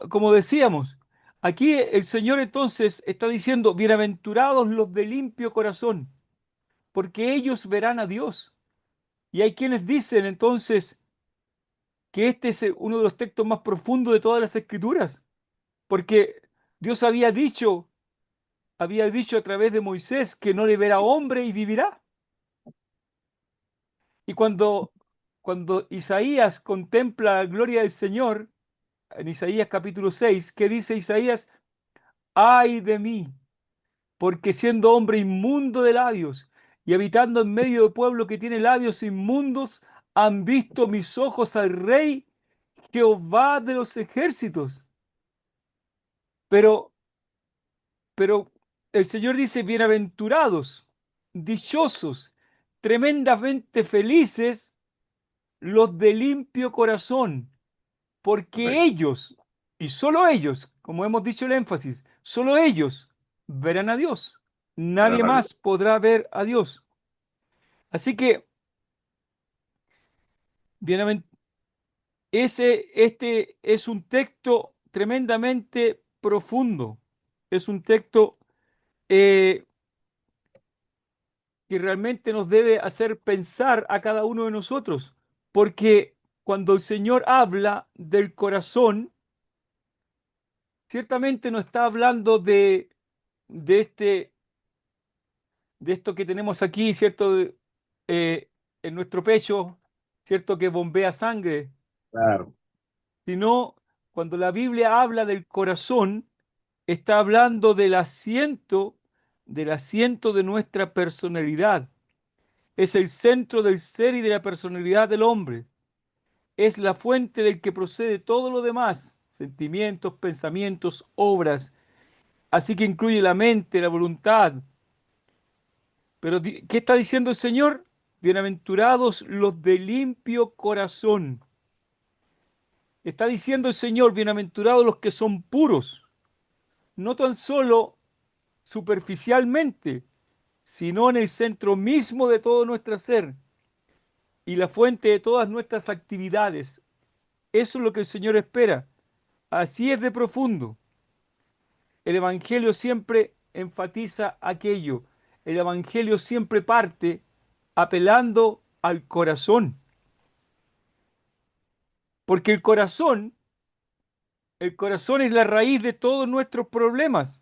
como decíamos, aquí el Señor entonces está diciendo, bienaventurados los de limpio corazón, porque ellos verán a Dios. Y hay quienes dicen entonces que este es uno de los textos más profundos de todas las Escrituras, porque Dios había dicho a través de Moisés que no le verá hombre y vivirá. Y cuando Isaías contempla la gloria del Señor, en Isaías capítulo 6, ¿qué dice Isaías? Ay de mí, porque siendo hombre inmundo de labios y habitando en medio de pueblo que tiene labios inmundos, han visto mis ojos al Rey Jehová de los ejércitos. Pero, pero el Señor dice, bienaventurados, dichosos, tremendamente felices los de limpio corazón, porque Correcto. ellos, y solo ellos, como hemos dicho el énfasis, solo ellos verán a Dios. Nadie Verán a Dios. más podrá ver a Dios. Así que, bienavent- este es un texto tremendamente profundo. Es un texto eh, que realmente nos debe hacer pensar a cada uno de nosotros, porque cuando el Señor habla del corazón, ciertamente no está hablando de de esto que tenemos aquí, ¿cierto? En nuestro pecho, ¿cierto? Que bombea sangre, Claro. sino cuando la Biblia habla del corazón, está hablando del asiento de nuestra personalidad. Es el centro del ser y de la personalidad del hombre. Es la fuente del que procede todo lo demás, sentimientos, pensamientos, obras. Así que incluye la mente, la voluntad. Pero ¿qué está diciendo el Señor? Bienaventurados los de limpio corazón. Está diciendo el Señor, bienaventurados los que son puros, no tan solo superficialmente, sino en el centro mismo de todo nuestro ser y la fuente de todas nuestras actividades. Eso es lo que el Señor espera. Así es de profundo. El Evangelio siempre enfatiza aquello. El Evangelio siempre parte apelando al corazón. Porque el corazón es la raíz de todos nuestros problemas.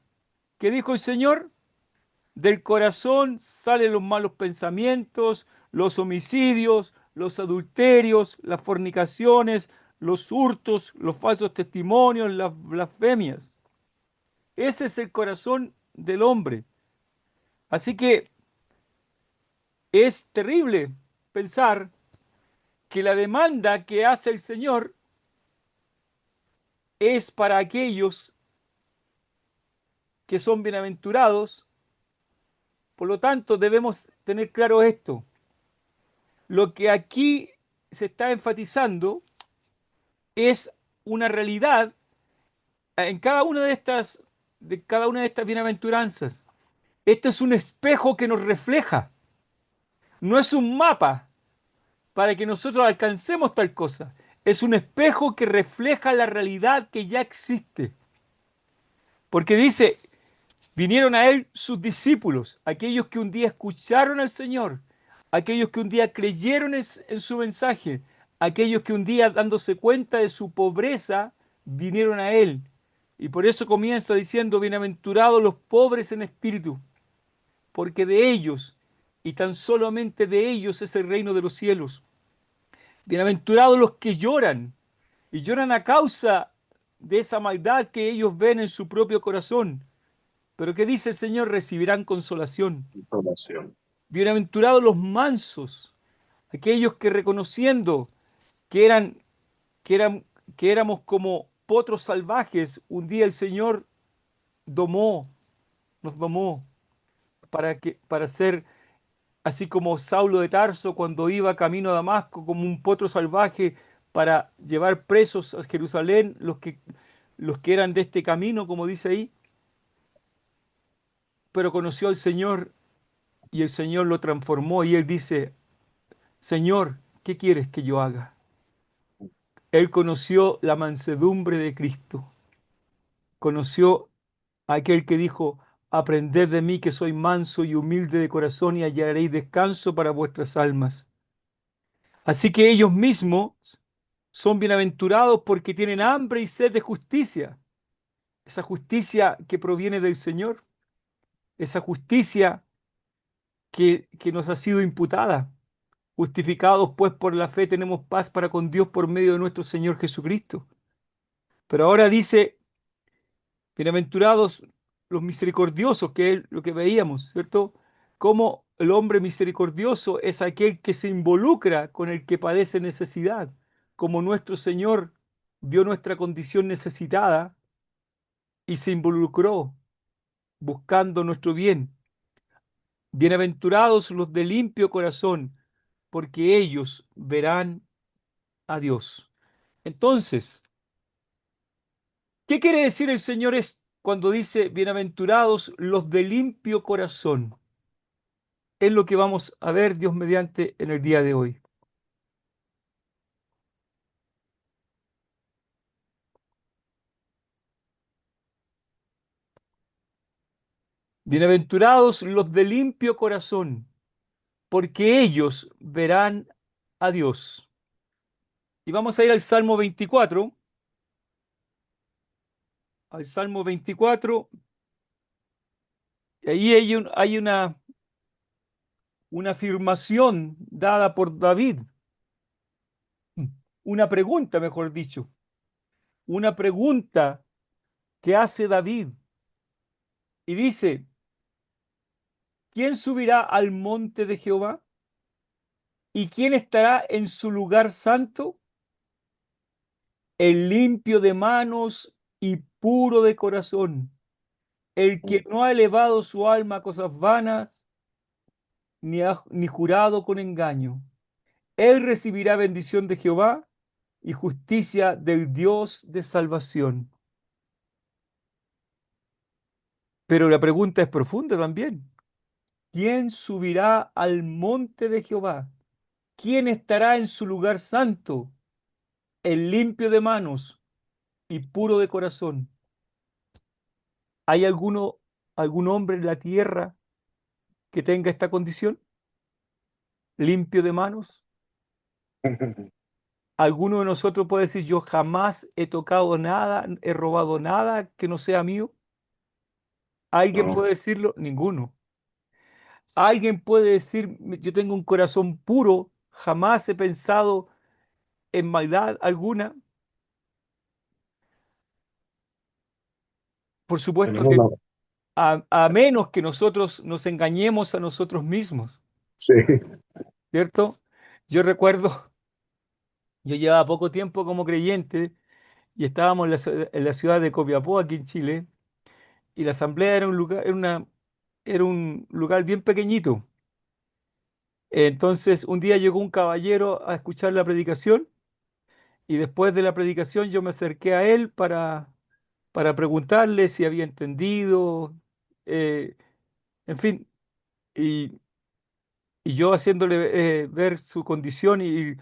¿Qué dijo el Señor? Del corazón salen los malos pensamientos, los homicidios, los adulterios, las fornicaciones, los hurtos, los falsos testimonios, las blasfemias. Ese es el corazón del hombre. Así que es terrible pensar que la demanda que hace el Señor es para aquellos que son bienaventurados. Por lo tanto, debemos tener claro esto. Lo que aquí se está enfatizando es una realidad en cada una de estas bienaventuranzas. Este es un espejo que nos refleja, no es un mapa para que nosotros alcancemos tal cosa. Es un espejo que refleja la realidad que ya existe. Porque dice, vinieron a él sus discípulos, aquellos que un día escucharon al Señor, aquellos que un día creyeron en su mensaje, aquellos que un día dándose cuenta de su pobreza, vinieron a él. Y por eso comienza diciendo, bienaventurados los pobres en espíritu, porque de ellos, y tan solamente de ellos es el reino de los cielos. Bienaventurados los que lloran, y lloran a causa de esa maldad que ellos ven en su propio corazón. Pero ¿qué dice el Señor? Recibirán consolación. Información. Bienaventurados los mansos, aquellos que reconociendo que eran, que eran, que éramos como potros salvajes, un día el Señor domó, nos domó para ser así como Saulo de Tarso cuando iba camino a Damasco como un potro salvaje para llevar presos a Jerusalén los que eran de este camino, como dice ahí, pero conoció al Señor y el Señor lo transformó y él dice, Señor, ¿qué quieres que yo haga? Él conoció la mansedumbre de Cristo, conoció a aquel que dijo, aprended de mí que soy manso y humilde de corazón y hallaréis descanso para vuestras almas. Así que ellos mismos son bienaventurados porque tienen hambre y sed de justicia, esa justicia que proviene del Señor, esa justicia que nos ha sido imputada. Justificados pues por la fe tenemos paz para con Dios por medio de nuestro Señor Jesucristo. Pero ahora dice, bienaventurados los misericordiosos, que es lo que veíamos, ¿cierto? Como el hombre misericordioso es aquel que se involucra con el que padece necesidad, como nuestro Señor vio nuestra condición necesitada y se involucró buscando nuestro bien. Bienaventurados los de limpio corazón, porque ellos verán a Dios. Entonces, ¿qué quiere decir el Señor es cuando dice bienaventurados los de limpio corazón? Es lo que vamos a ver Dios mediante en el día de hoy. Bienaventurados los de limpio corazón, porque ellos verán a Dios. Y vamos a ir al Salmo 24, al Salmo 24, y ahí hay una afirmación dada por David, una pregunta, mejor dicho, una pregunta que hace David y dice, ¿quién subirá al monte de Jehová? ¿Y quién estará en su lugar santo? El limpio de manos y puro de corazón, el que no ha elevado su alma a cosas vanas, ni jurado con engaño. Él recibirá bendición de Jehová y justicia del Dios de salvación. Pero la pregunta es profunda también. ¿Quién subirá al monte de Jehová? ¿Quién estará en su lugar santo? El limpio de manos y puro de corazón. ¿Hay algún hombre en la tierra que tenga esta condición? ¿Limpio de manos? ¿Alguno de nosotros puede decir, yo jamás he tocado nada, he robado nada que no sea mío? ¿Alguien No, puede decirlo? Ninguno. ¿Alguien puede decir, yo tengo un corazón puro, jamás he pensado en maldad alguna? Por supuesto tenemos que la... a menos que nosotros nos engañemos a nosotros mismos, Sí, ¿cierto? Yo recuerdo, yo llevaba poco tiempo como creyente y estábamos en la ciudad de Copiapó, aquí en Chile, y la asamblea era un lugar, era un lugar bien pequeñito. Entonces, un día llegó un caballero a escuchar la predicación y después de la predicación yo me acerqué a él para preguntarle si había entendido, eh, en fin, y, y yo haciéndole ver su condición y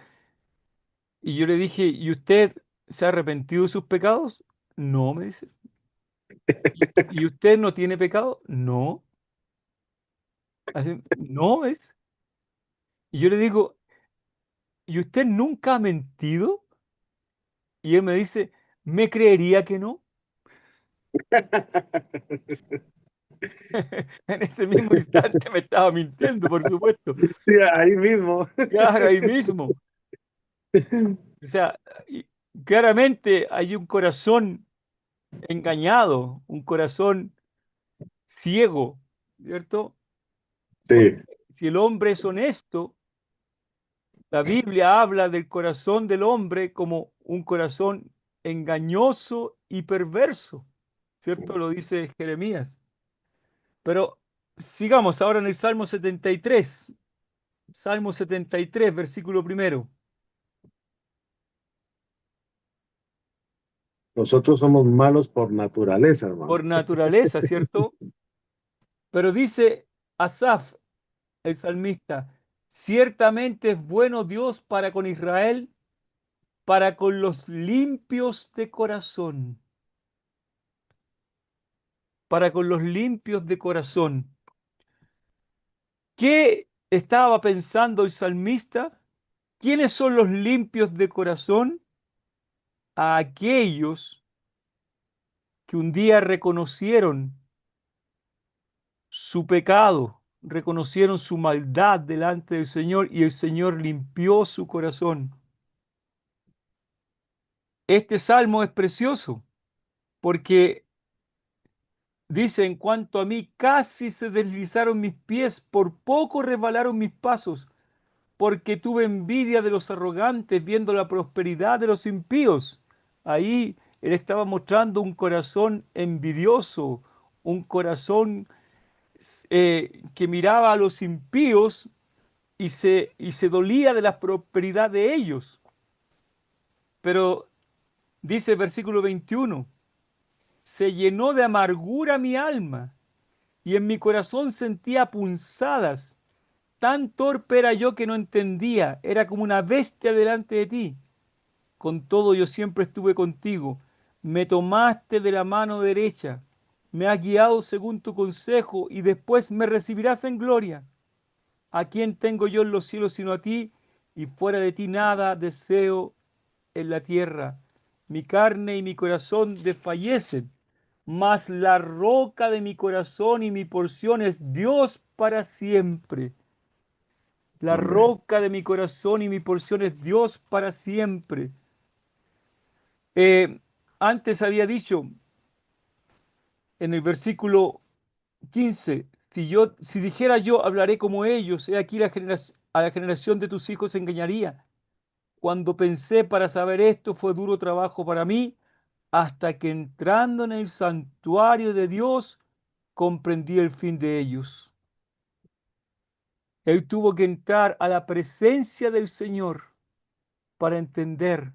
yo le dije, ¿y usted se ha arrepentido de sus pecados? No, me dice. ¿Y usted no tiene pecado? No. Así, no es. Y yo le digo, ¿y usted nunca ha mentido? Y él me dice, ¿me creería que no? En ese mismo instante me estaba mintiendo, por supuesto. sí, ahí mismo. Claro, ahí mismo. O sea, y claramente hay un corazón engañado, un corazón ciego, ¿cierto? Porque Sí, si el hombre es honesto, la Biblia habla del corazón del hombre como un corazón engañoso y perverso, ¿cierto? Lo dice Jeremías. Pero sigamos ahora en el Salmo 73. Salmo 73, versículo primero. nosotros somos malos por naturaleza, hermano. Por naturaleza, ¿cierto? Pero dice Asaf, el salmista, ciertamente es bueno Dios para con Israel para con los limpios de corazón, para con los limpios de corazón. ¿Qué estaba pensando el salmista? ¿Quiénes son los limpios de corazón? A aquellos que un día reconocieron su pecado, reconocieron su maldad delante del Señor y el Señor limpió su corazón. Este salmo es precioso porque dice, en cuanto a mí, casi se deslizaron mis pies, por poco resbalaron mis pasos, porque tuve envidia de los arrogantes viendo la prosperidad de los impíos. Ahí él estaba mostrando un corazón envidioso, un corazón que miraba a los impíos y se dolía de la prosperidad de ellos. Pero dice el versículo 21, se llenó de amargura mi alma y en mi corazón sentía punzadas. Tan torpe era yo que no entendía, era como una bestia delante de ti. Con todo yo siempre estuve contigo, me tomaste de la mano derecha, me has guiado según tu consejo y después me recibirás en gloria. ¿A quién tengo yo en los cielos sino a ti? Y fuera de ti nada deseo en la tierra. Mi carne y mi corazón desfallecen, mas la roca de mi corazón y mi porción es Dios para siempre. La Amén. roca de mi corazón y mi porción es Dios para siempre. Antes había dicho en el versículo 15, si dijera yo, hablaré como ellos, he aquí a la generación de tus hijos engañaría. Cuando pensé para saber esto, fue duro trabajo para mí, hasta que entrando en el santuario de Dios, comprendí el fin de ellos. Él tuvo que entrar a la presencia del Señor para entender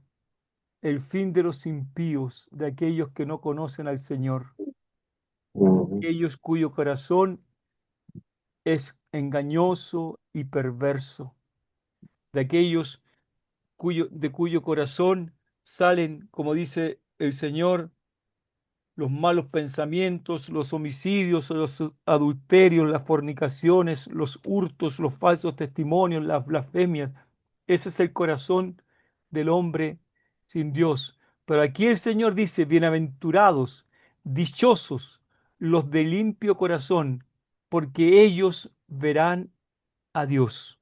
el fin de los impíos, de aquellos que no conocen al Señor, Ujú. aquellos cuyo corazón es engañoso y perverso, de aquellos de cuyo corazón salen, como dice el Señor, los malos pensamientos, los homicidios, los adulterios, las fornicaciones, los hurtos, los falsos testimonios, las blasfemias. Ese es el corazón del hombre sin Dios. Pero aquí el Señor dice, bienaventurados, dichosos los de limpio corazón, porque ellos verán a Dios.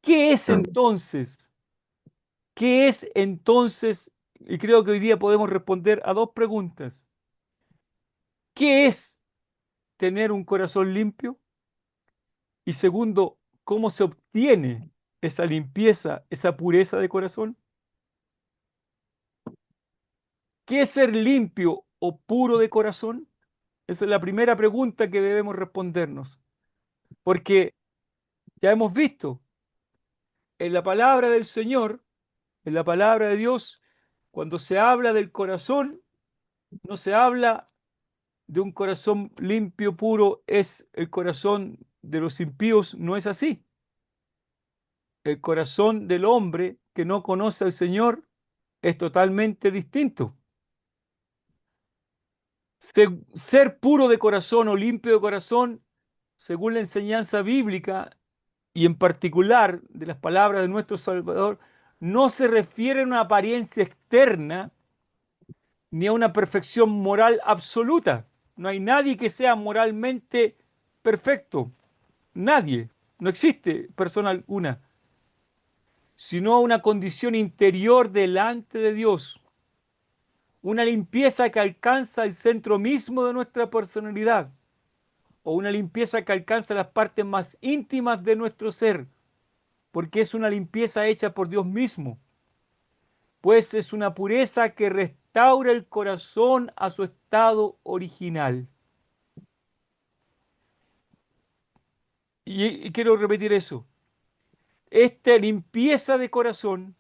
¿Qué es Amén. entonces? ¿Qué es entonces? Y creo que hoy día podemos responder a dos preguntas. ¿Qué es tener un corazón limpio? Y segundo, ¿cómo se obtiene esa limpieza, esa pureza de corazón? ¿Qué es ser limpio o puro de corazón? Esa es la primera pregunta que debemos respondernos, porque ya hemos visto en la palabra del Señor, en la palabra de Dios, cuando se habla del corazón, no se habla de un corazón limpio, puro, es el corazón de los impíos, no es así. El corazón del hombre que no conoce al Señor es totalmente distinto. Ser puro de corazón o limpio de corazón, según la enseñanza bíblica y en particular de las palabras de nuestro Salvador, no se refiere a una apariencia externa ni a una perfección moral absoluta. No hay nadie que sea moralmente perfecto. Nadie. No existe persona alguna, sino a una condición interior delante de Dios, una limpieza que alcanza el centro mismo de nuestra personalidad, o una limpieza que alcanza las partes más íntimas de nuestro ser, porque es una limpieza hecha por Dios mismo, pues es una pureza que restaura el corazón a su estado original. Y quiero repetir eso. Esta limpieza de corazón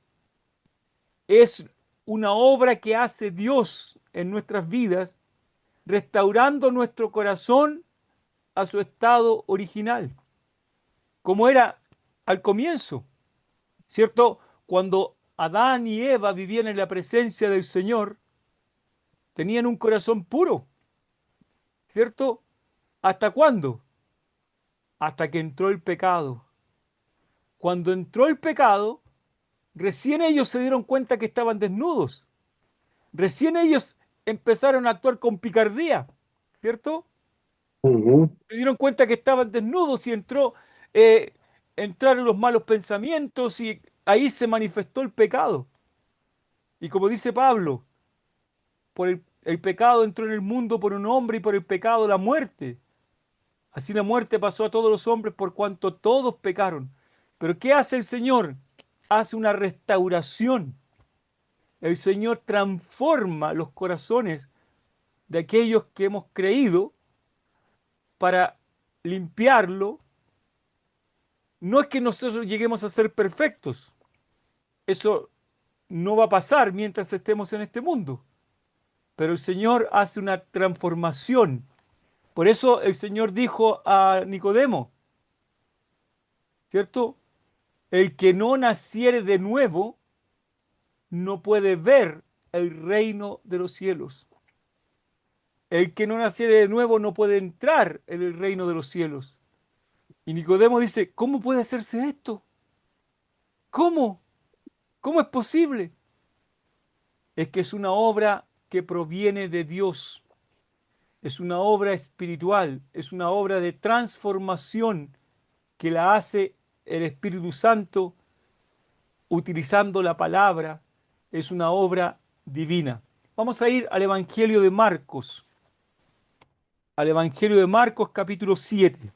es una obra que hace Dios en nuestras vidas, restaurando nuestro corazón a su estado original, como era al comienzo, ¿cierto? Cuando Adán y Eva vivían en la presencia del Señor, tenían un corazón puro, ¿cierto? ¿Hasta cuándo? Hasta que entró el pecado. Cuando entró el pecado, recién ellos se dieron cuenta que estaban desnudos. Recién ellos empezaron a actuar con picardía, ¿cierto? ujú, Se dieron cuenta que estaban desnudos y eh, entraron los malos pensamientos y ahí se manifestó el pecado. Y como dice Pablo, el pecado entró en el mundo por un hombre y por el pecado la muerte. Así la muerte pasó a todos los hombres por cuanto todos pecaron. Pero ¿qué hace el Señor? Hace una restauración. El Señor transforma los corazones de aquellos que hemos creído para limpiarlo. No es que nosotros lleguemos a ser perfectos. Eso no va a pasar mientras estemos en este mundo. Pero el Señor hace una transformación. Por eso el Señor dijo a Nicodemo, ¿cierto? El que no naciere de nuevo no puede ver el reino de los cielos. El que no naciere de nuevo no puede entrar en el reino de los cielos. Y Nicodemo dice, ¿cómo puede hacerse esto? ¿Cómo? ¿Cómo es posible? Es que es una obra que proviene de Dios. Es una obra espiritual, es una obra de transformación que la hace el Espíritu Santo utilizando la palabra. Es una obra divina. Vamos a ir al Evangelio de Marcos, al Evangelio de Marcos capítulo 7.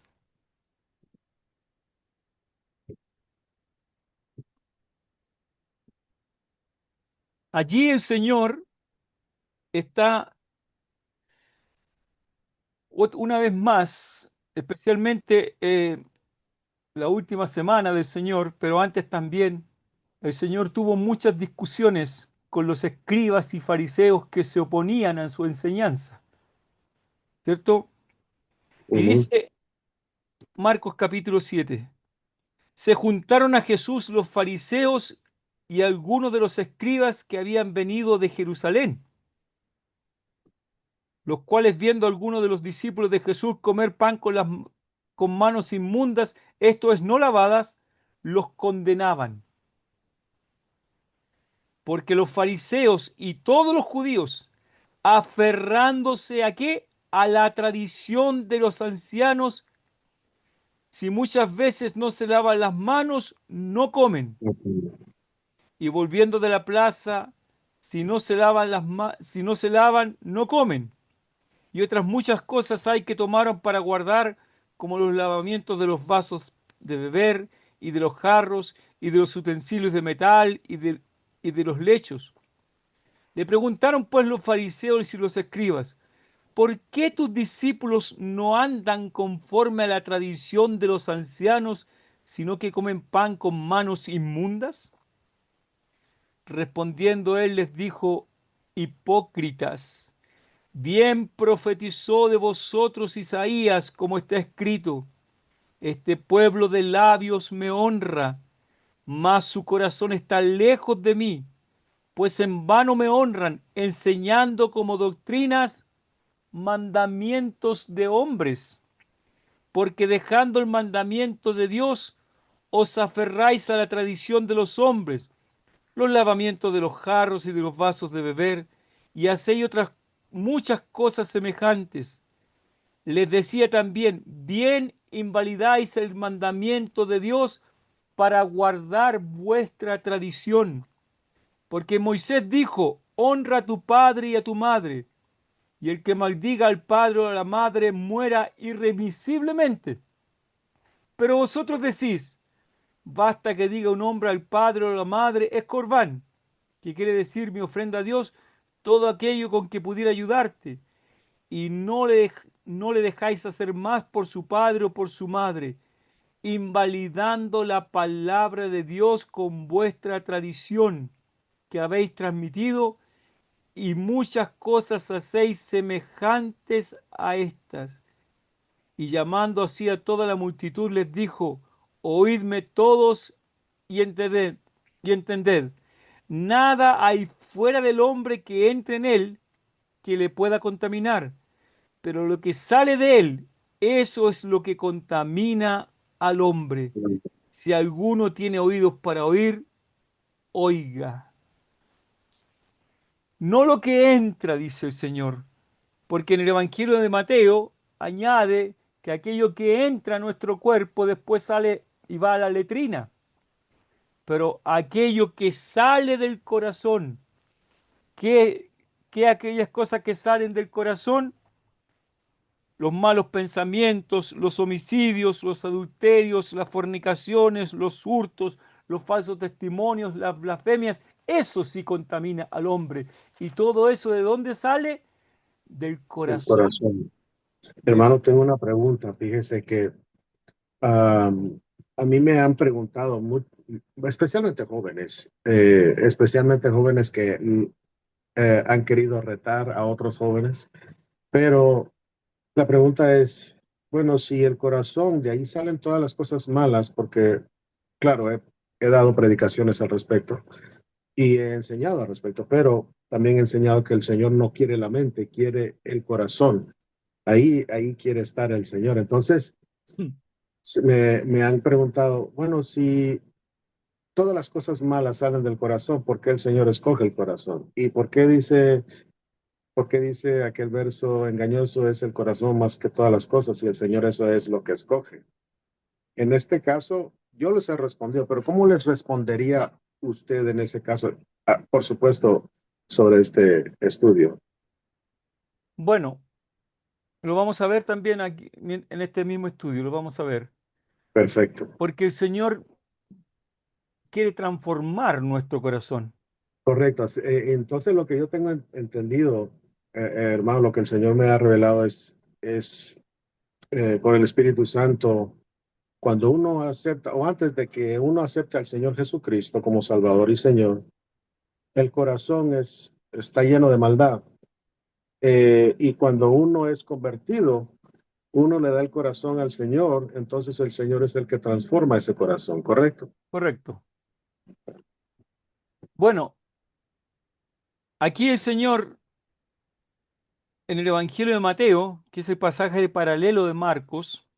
Allí el Señor está una vez más, especialmente la última semana del Señor, pero antes también, el Señor tuvo muchas discusiones con los escribas y fariseos que se oponían a su enseñanza, ¿cierto? Y ujú, dice Marcos capítulo 7, se juntaron a Jesús los fariseos y algunos de los escribas que habían venido de Jerusalén, los cuales viendo a algunos de los discípulos de Jesús comer pan con manos inmundas, esto es, no lavadas, los condenaban. Porque los fariseos y todos los judíos, aferrándose a qué? A la tradición de los ancianos, si muchas veces no se lavan las manos, no comen. ujú, Y volviendo de la plaza, si no se lavan, no comen. Y otras muchas cosas hay que tomaron para guardar, como los lavamientos de los vasos de beber, y de los jarros, y de los utensilios de metal, y de los lechos. Le preguntaron pues los fariseos y los escribas, ¿por qué tus discípulos no andan conforme a la tradición de los ancianos, sino que comen pan con manos inmundas? Respondiendo él les dijo, hipócritas, bien profetizó de vosotros Isaías, como está escrito, este pueblo de labios me honra, mas su corazón está lejos de mí, pues en vano me honran, enseñando como doctrinas mandamientos de hombres, porque dejando el mandamiento de Dios, os aferráis a la tradición de los hombres, los lavamientos de los jarros y de los vasos de beber, y hacéis otras muchas cosas semejantes. Les decía también, bien invalidáis el mandamiento de Dios para guardar vuestra tradición. Porque Moisés dijo, honra a tu padre y a tu madre, y el que maldiga al padre o a la madre muera irremisiblemente. Pero vosotros decís, basta que diga un hombre al padre o a la madre, es corbán, que quiere decir mi ofrenda a Dios, todo aquello con que pudiera ayudarte, y no le dejáis hacer más por su padre o por su madre, invalidando la palabra de Dios con vuestra tradición que habéis transmitido, y muchas cosas hacéis semejantes a estas. Y llamando así a toda la multitud les dijo, oídme todos y entended, y entended. Nada hay fuera del hombre que entre en él que le pueda contaminar, pero lo que sale de él, eso es lo que contamina al hombre. Si alguno tiene oídos para oír, oiga. No lo que entra, dice el Señor, porque en el Evangelio de Mateo añade que aquello que entra a nuestro cuerpo después sale y va a la letrina, pero aquello que sale del corazón, que, que aquellas cosas que salen del corazón, los malos pensamientos, los homicidios, los adulterios, las fornicaciones, los hurtos, los falsos testimonios, las blasfemias, eso sí contamina al hombre. ¿Y todo eso de dónde sale? Del El corazón. corazón. Del... Hermano, tengo una pregunta. Fíjese que am, a mí me han preguntado, especialmente jóvenes que han querido retar a otros jóvenes, pero la pregunta es, bueno, si el corazón, de ahí salen todas las cosas malas, porque, claro, he dado predicaciones al respecto y he enseñado al respecto, pero también he enseñado que el Señor no quiere la mente, quiere el corazón. Ahí quiere estar el Señor. Entonces, me han preguntado, bueno, si todas las cosas malas salen del corazón, ¿por qué el Señor escoge el corazón? ¿Y por qué dice aquel verso engañoso es el corazón más que todas las cosas y el Señor eso es lo que escoge? En este caso, yo les he respondido, pero ¿cómo les respondería usted en ese caso? Ah, por supuesto, sobre este estudio. Bueno, lo vamos a ver también aquí en este mismo estudio, lo vamos a ver. Perfecto. Porque el Señor quiere transformar nuestro corazón. Correcto. Entonces, lo que yo tengo entendido, hermano, lo que el Señor me ha revelado es por el Espíritu Santo, cuando uno acepta, o antes de que uno acepte al Señor Jesucristo como Salvador y Señor, el corazón está lleno de maldad. Y cuando uno es convertido, uno le da el corazón al Señor, entonces el Señor es el que transforma ese corazón, ¿correcto? Correcto. Bueno, aquí el Señor, en el Evangelio de Mateo, que es el pasaje paralelo de Marcos,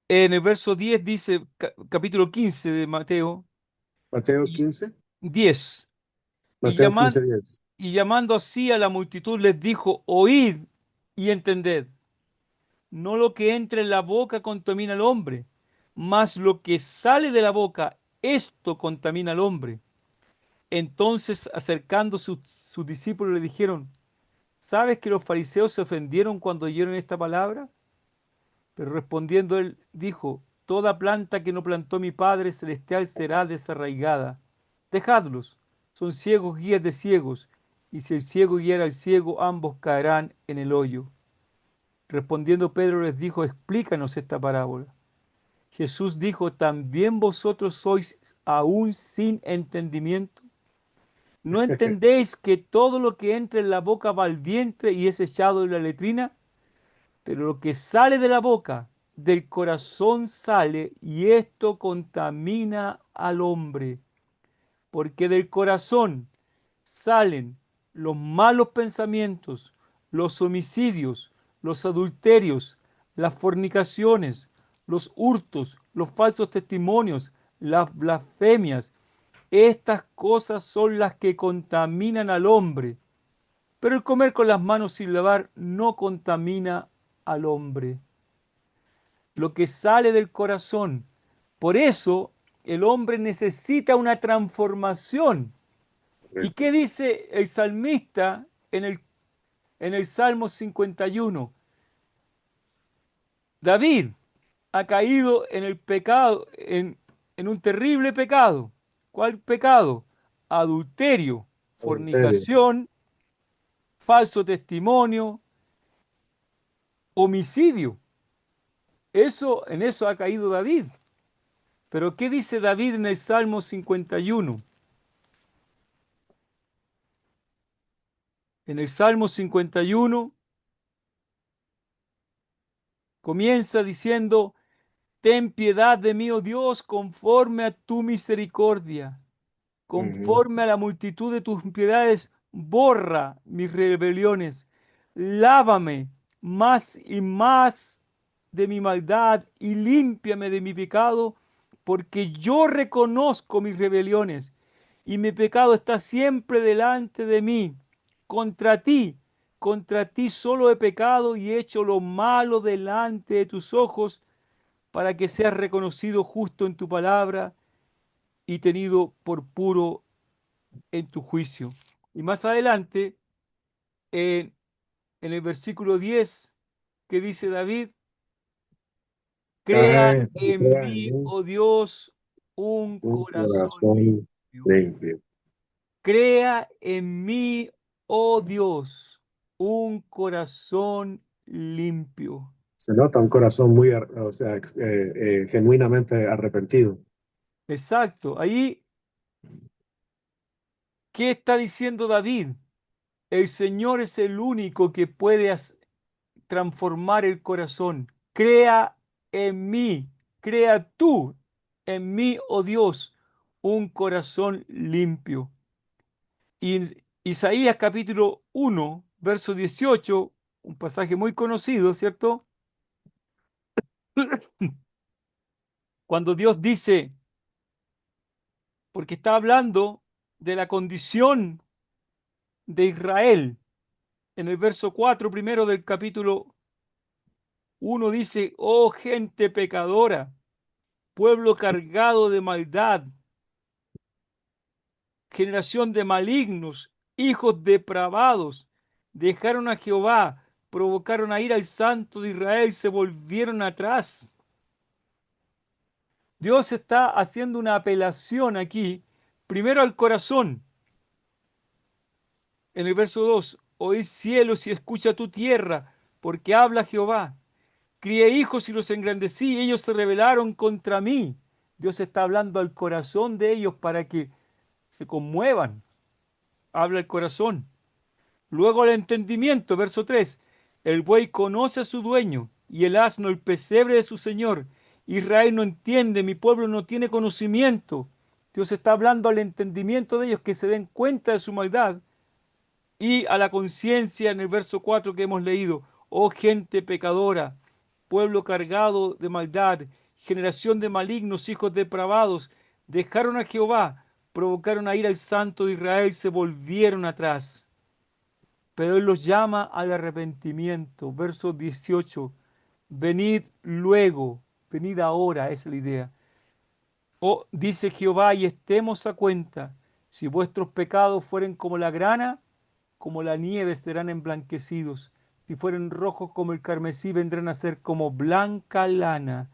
en el verso 10 dice, capítulo 15 de Mateo, Mateo y 15, 10, y, Mateo 15, 10. y llamando así a la multitud les dijo, oíd y entended, no lo que entra en la boca contamina al hombre, mas lo que sale de la boca, esto contamina al hombre. Entonces, acercándose sus discípulos, le dijeron, ¿sabes que los fariseos se ofendieron cuando oyeron esta palabra? Pero respondiendo él, dijo, toda planta que no plantó mi Padre Celestial será desarraigada. Dejadlos, son ciegos guías de ciegos, y si el ciego guiara al ciego, ambos caerán en el hoyo. Respondiendo Pedro les dijo, explícanos esta parábola. Jesús dijo, ¿también vosotros sois aún sin entendimiento? ¿No entendéis que todo lo que entra en la boca va al vientre y es echado en la letrina? Pero lo que sale de la boca, del corazón sale, y esto contamina al hombre, porque del corazón salen los malos pensamientos, los homicidios, los adulterios, las fornicaciones, los hurtos, los falsos testimonios, las blasfemias. Estas cosas son las que contaminan al hombre, pero el comer con las manos sin lavar no contamina al hombre. Lo que sale del corazón. Por eso el hombre necesita una transformación. ¿Y qué dice el salmista en el Salmo 51? David ha caído en el pecado, en un terrible pecado. ¿Cuál pecado? Adulterio, Adulterio. fornicación, falso testimonio, homicidio. En eso ha caído David. Pero ¿qué dice David en el Salmo 51? En el Salmo 51 comienza diciendo, Ten piedad de mí, oh Dios, conforme a tu misericordia. Ujú. Conforme a la multitud de tus piedades, borra mis rebeliones. Lávame más y más de mi maldad y límpiame de mi pecado, porque yo reconozco mis rebeliones y mi pecado está siempre delante de mí. Contra ti, contra ti solo he pecado y he hecho lo malo delante de tus ojos, para que seas reconocido justo en tu palabra y tenido por puro en tu juicio. Y más adelante, en, en el versículo 10, que dice David, crea en Crea en mí, mí oh Dios, un un corazón corazón limpio. limpio. Crea en mí, oh Dios, un corazón limpio. Se nota un corazón muy, o sea, genuinamente arrepentido. Exacto. Ahí, ¿qué está diciendo David? El Señor es el único que puede transformar el corazón. Crea en mí, crea tú en mí, oh Dios, un corazón limpio. Y en Isaías capítulo 1, verso 18, un pasaje muy conocido, ¿cierto? Cuando Dios dice, porque está hablando de la condición de Israel, en el verso 4 primero del capítulo 1 dice, oh gente pecadora, pueblo cargado de maldad, generación de malignos, hijos depravados, dejaron a Jehová, provocaron a ir al Santo de Israel y se volvieron atrás. Dios está haciendo una apelación aquí, primero al corazón. En el verso 2, oíd cielos y escucha tu tierra, porque habla Jehová. Crié hijos y los engrandecí, ellos se rebelaron contra mí. Dios está hablando al corazón de ellos para que se conmuevan. Habla el corazón. Luego el entendimiento, verso 3. El buey conoce a su dueño y el asno el pesebre de su señor. Israel no entiende, mi pueblo no tiene conocimiento. Dios está hablando al entendimiento de ellos, que se den cuenta de su maldad, y a la conciencia en el verso 4 que hemos leído. Oh gente pecadora, pueblo cargado de maldad, generación de malignos, hijos depravados, dejaron a Jehová, provocaron a ir al Santo de Israel, se volvieron atrás. Pero Él los llama al arrepentimiento. Verso 18. Venid luego, venid ahora, es la idea. Oh, dice Jehová, y estemos a cuenta. Si vuestros pecados fueren como la grana, como la nieve serán emblanquecidos. Si fueren rojos como el carmesí, vendrán a ser como blanca lana.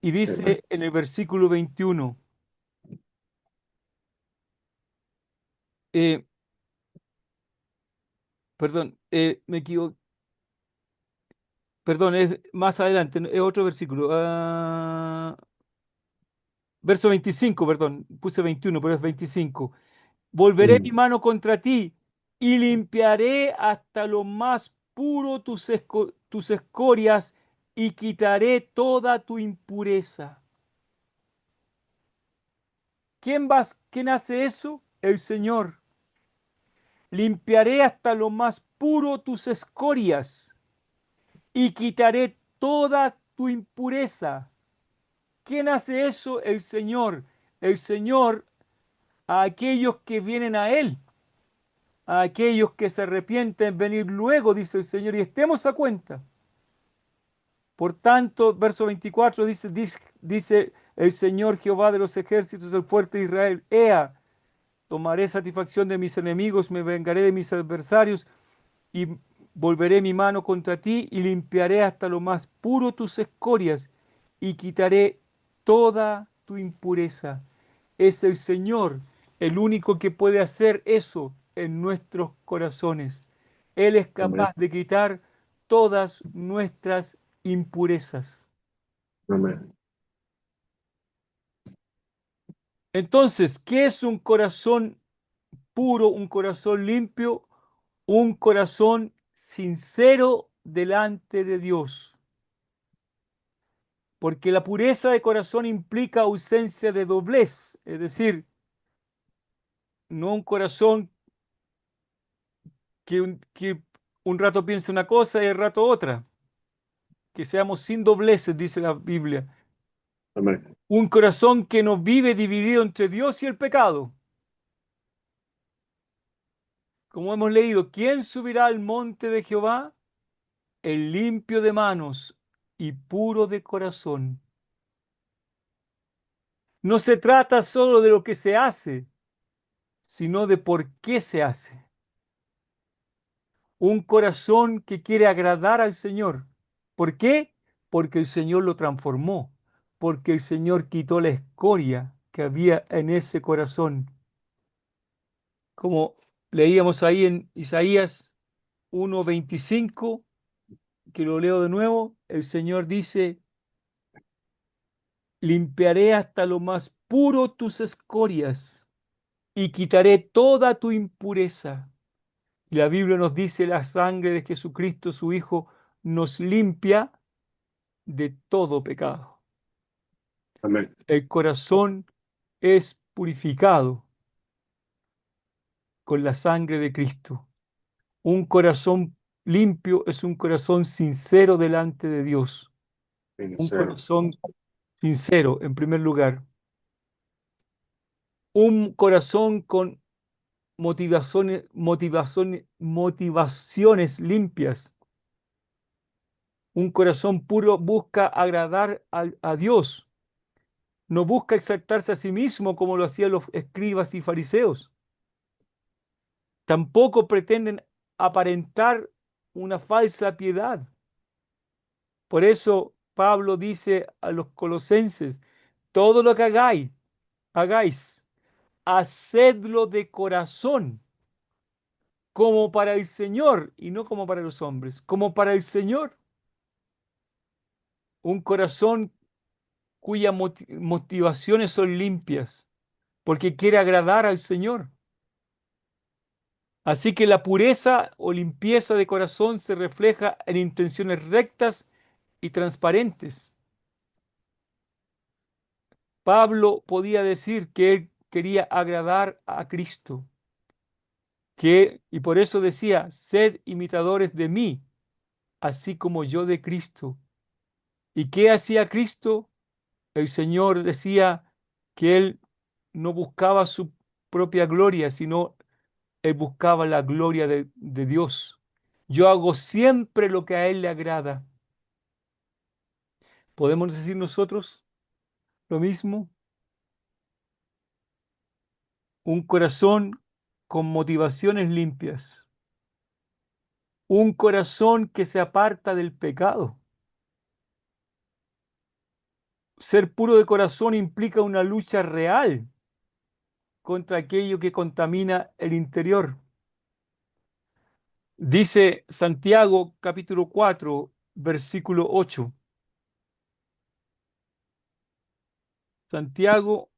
Y Amén. dice en el versículo 21, eh, perdón, me equivoco, perdón, es más adelante, es otro versículo. Verso 25, perdón, puse 21, pero es 25. Volveré mi Mm. mano contra ti y limpiaré hasta lo más puro tus escorias y quitaré toda tu impureza. ¿Quién hace eso? El Señor. Limpiaré hasta lo más puro tus escorias y quitaré toda tu impureza. ¿Quién hace eso? El Señor. El Señor a aquellos que vienen a Él, a aquellos que se arrepienten, venir luego, dice el Señor, y estemos a cuenta. Por tanto, verso 24 dice el Señor Jehová de los ejércitos, el fuerte de Israel, Ea, tomaré satisfacción de mis enemigos, me vengaré de mis adversarios y volveré mi mano contra ti y limpiaré hasta lo más puro tus escorias y quitaré toda tu impureza. Es el Señor el único que puede hacer eso en nuestros corazones. Él es Amén. capaz de quitar todas nuestras impurezas. Amén. Entonces, ¿qué es un corazón puro, un corazón limpio? Un corazón sincero delante de Dios. porque la pureza de corazón implica ausencia de doblez, es decir, no un corazón que un rato piense una cosa y el rato otra, que seamos sin dobleces, dice la Biblia. Amén. Un corazón que no vive dividido entre Dios y el pecado. Como hemos leído, ¿quién subirá al monte de Jehová? El limpio de manos y puro de corazón. No se trata solo de lo que se hace, sino de por qué se hace. Un corazón que quiere agradar al Señor. ¿Por qué? Porque el Señor lo transformó, porque el Señor quitó la escoria que había en ese corazón. Como leíamos ahí en Isaías 1:25, que lo leo de nuevo, el Señor dice, limpiaré hasta lo más puro tus escorias y quitaré toda tu impureza. Y la Biblia nos dice, la sangre de Jesucristo, su Hijo, nos limpia de todo pecado. Amén. El corazón es purificado con la sangre de Cristo. Un corazón limpio es un corazón sincero delante de Dios. Un Sincero. corazón sincero, en primer lugar. Un corazón con motivaciones limpias. Un corazón puro busca agradar a Dios. No busca exaltarse a sí mismo como lo hacían los escribas y fariseos. Tampoco pretenden aparentar una falsa piedad. Por eso Pablo dice a los colosenses, todo lo que hagáis, hacedlo de corazón, como para el Señor y no como para los hombres, como para el Señor. Un corazón cuyas motivaciones son limpias, porque quiere agradar al Señor. Así que la pureza o limpieza de corazón se refleja en intenciones rectas y transparentes. Pablo podía decir que él quería agradar a Cristo, y por eso decía, sed imitadores de mí, así como yo de Cristo. ¿Y qué hacía Cristo? El Señor decía que él no buscaba su propia gloria, sino él buscaba la gloria de Dios. Yo hago siempre lo que a él le agrada. ¿Podemos decir nosotros lo mismo? Un corazón con motivaciones limpias. Un corazón que se aparta del pecado. Ser puro de corazón implica una lucha real contra aquello que contamina el interior. Dice Santiago capítulo 4, versículo 8. Santiago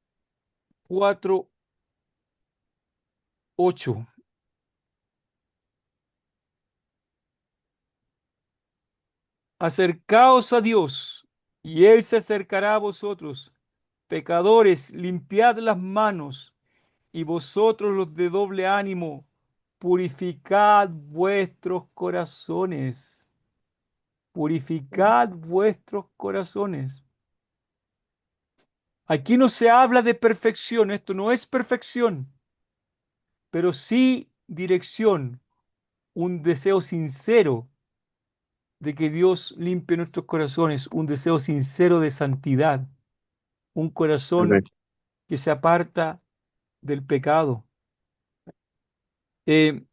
4, 8. Acercaos a Dios, y Él se acercará a vosotros. Pecadores, limpiad las manos, y vosotros los de doble ánimo, purificad vuestros corazones. Purificad vuestros corazones. Aquí no se habla de perfección, esto no es perfección, pero sí dirección, un deseo sincero de que Dios limpie nuestros corazones, un deseo sincero de santidad, un corazón Amén. que se aparta del pecado. Eh,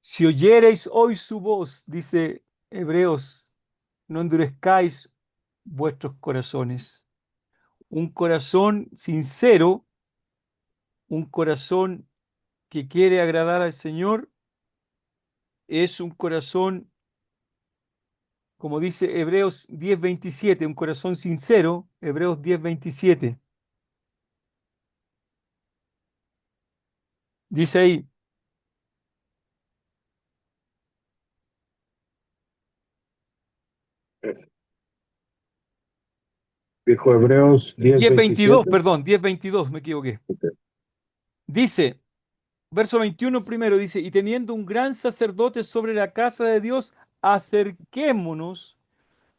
si oyereis hoy su voz, dice Hebreos, no endurezcáis vuestros corazones. Un corazón sincero, un corazón que quiere agradar al Señor, es un corazón, como dice Hebreos 10:27, un corazón sincero, Hebreos 10:27. Dice ahí, Dijo Hebreos 10:22, 10:27. perdón, 10:22, me equivoqué. Dice, verso 21 primero, dice, y teniendo un gran sacerdote sobre la casa de Dios, acerquémonos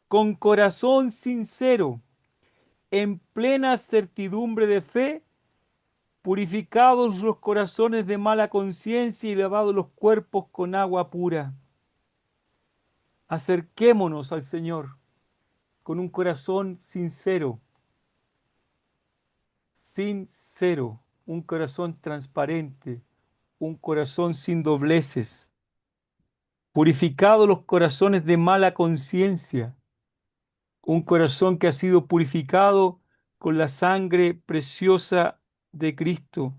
con corazón sincero, en plena certidumbre de fe, purificados los corazones de mala conciencia y lavados los cuerpos con agua pura. Acerquémonos al Señor con un corazón sincero, sincero, un corazón transparente, un corazón sin dobleces, purificados los corazones de mala conciencia, un corazón que ha sido purificado con la sangre preciosa de Cristo,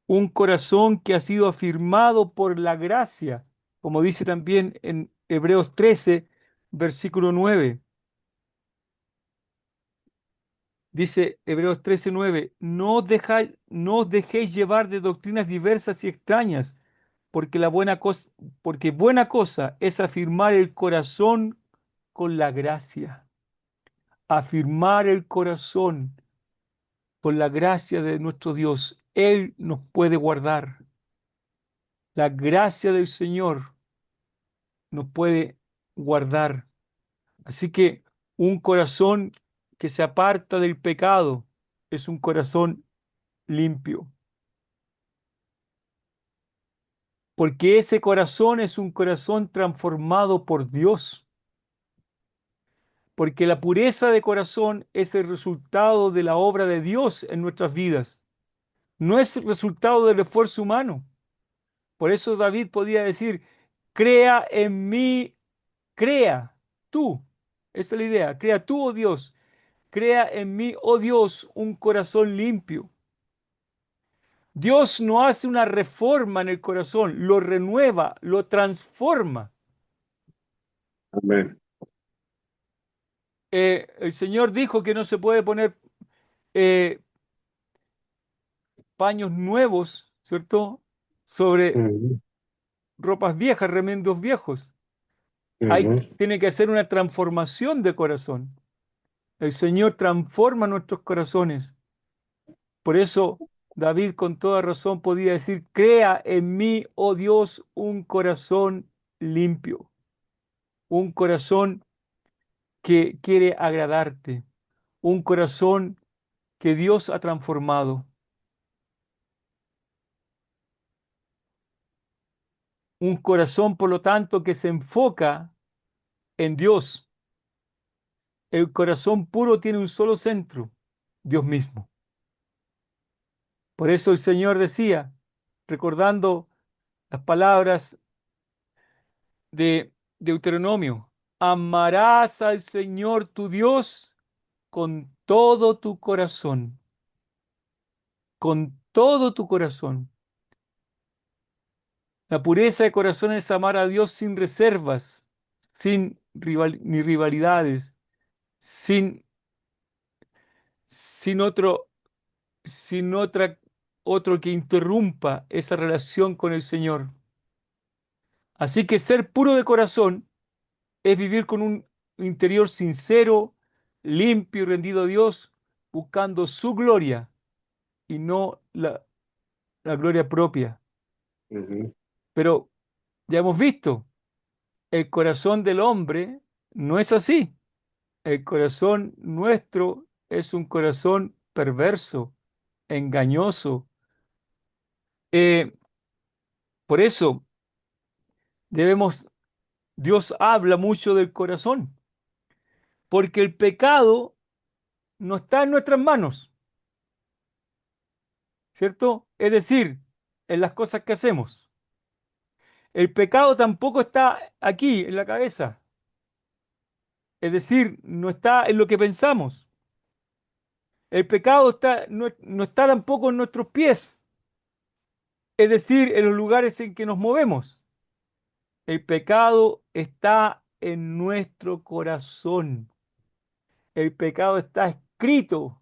un corazón que ha sido afirmado por la gracia, como dice también en Hebreos 13, versículo 9. Dice Hebreos 13:9, no os dejéis llevar de doctrinas diversas y extrañas, porque porque buena cosa es afirmar el corazón con la gracia. Afirmar el corazón con la gracia de nuestro Dios. Él nos puede guardar. La gracia del Señor nos puede guardar. Así que un corazón que se aparta del pecado es un corazón limpio. Porque ese corazón es un corazón transformado por Dios. Porque la pureza de corazón es el resultado de la obra de Dios en nuestras vidas. No es el resultado del esfuerzo humano. Por eso David podía decir, crea en mí, crea tú. Esa es la idea. Crea tú, oh Dios. Crea en mí, oh Dios, un corazón limpio. Dios no hace una reforma en el corazón, lo renueva, lo transforma. Amén. El Señor dijo que no se puede poner eh, paños nuevos, ¿cierto? Sobre Ujú, ropas viejas, remendos viejos. ujú, Tiene que hacer una transformación de corazón. El Señor transforma nuestros corazones. Por eso David con toda razón podía decir, crea en mí, oh Dios, un corazón limpio, un corazón que quiere agradarte, un corazón que Dios ha transformado, un corazón, por lo tanto, que se enfoca en Dios. El corazón puro tiene un solo centro, Dios mismo. Por eso el Señor decía, recordando las palabras de Deuteronomio, amarás al Señor tu Dios con todo tu corazón, con todo tu corazón. La pureza de corazón es amar a Dios sin reservas, sin ni rivalidades, sin, sin otro, sin otro que interrumpa esa relación con el Señor. Así que ser puro de corazón es vivir con un interior sincero, limpio y rendido a Dios, buscando su gloria y no la gloria propia. ujú. Pero ya hemos visto, el corazón del hombre no es así. El corazón nuestro es un corazón perverso, engañoso. Eh, por eso debemos, Dios habla mucho del corazón, porque el pecado no está en nuestras manos, ¿cierto? Es decir, en las cosas que hacemos. El pecado tampoco está aquí, en la cabeza. Es decir, no está en lo que pensamos. El pecado no está tampoco en nuestros pies. Es decir, en los lugares en que nos movemos. El pecado está en nuestro corazón. El pecado está escrito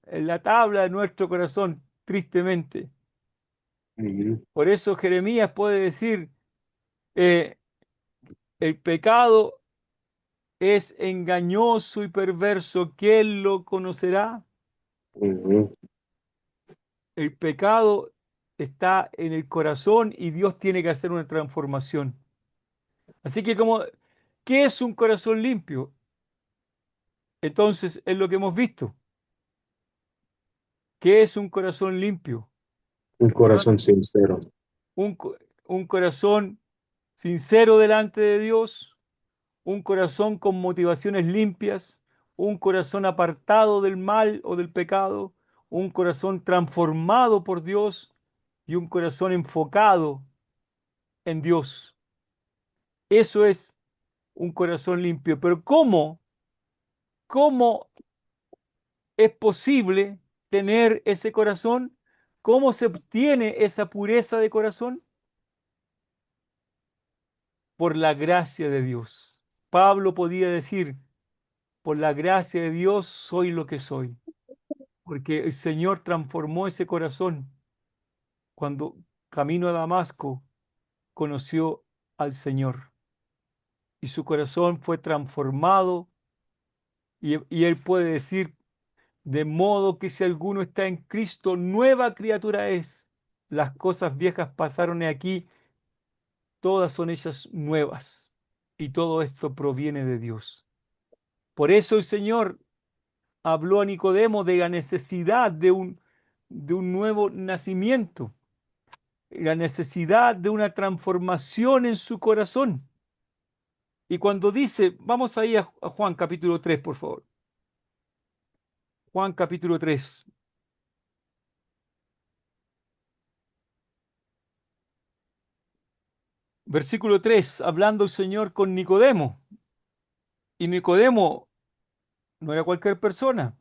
en la tabla de nuestro corazón, tristemente. Ujú, Por eso Jeremías puede decir, eh, el pecado es engañoso y perverso, ¿quién lo conocerá? Ujú. El pecado está en el corazón y Dios tiene que hacer una transformación. Así que como, ¿qué es un corazón limpio? Entonces, es lo que hemos visto. ¿Qué es un corazón limpio? Un No- corazón sincero. un, un corazón sincero delante de Dios, un corazón con motivaciones limpias, un corazón apartado del mal o del pecado, un corazón transformado por Dios y un corazón enfocado en Dios. Eso es un corazón limpio. Pero ¿cómo es posible tener ese corazón? ¿Cómo se obtiene esa pureza de corazón? Por la gracia de Dios. Pablo podía decir, por la gracia de Dios soy lo que soy, porque el Señor transformó ese corazón cuando camino a Damasco conoció al Señor y su corazón fue transformado y él puede decir, de modo que si alguno está en Cristo, nueva criatura es. Las cosas viejas pasaron y aquí, todas son ellas nuevas y todo esto proviene de Dios. Por eso el Señor habló a Nicodemo de la necesidad de un nuevo nacimiento, la necesidad de una transformación en su corazón. Y cuando dice, vamos ahí a Juan capítulo 3, por favor. Juan capítulo 3, versículo 3, hablando el Señor con Nicodemo. Y Nicodemo no era cualquier persona,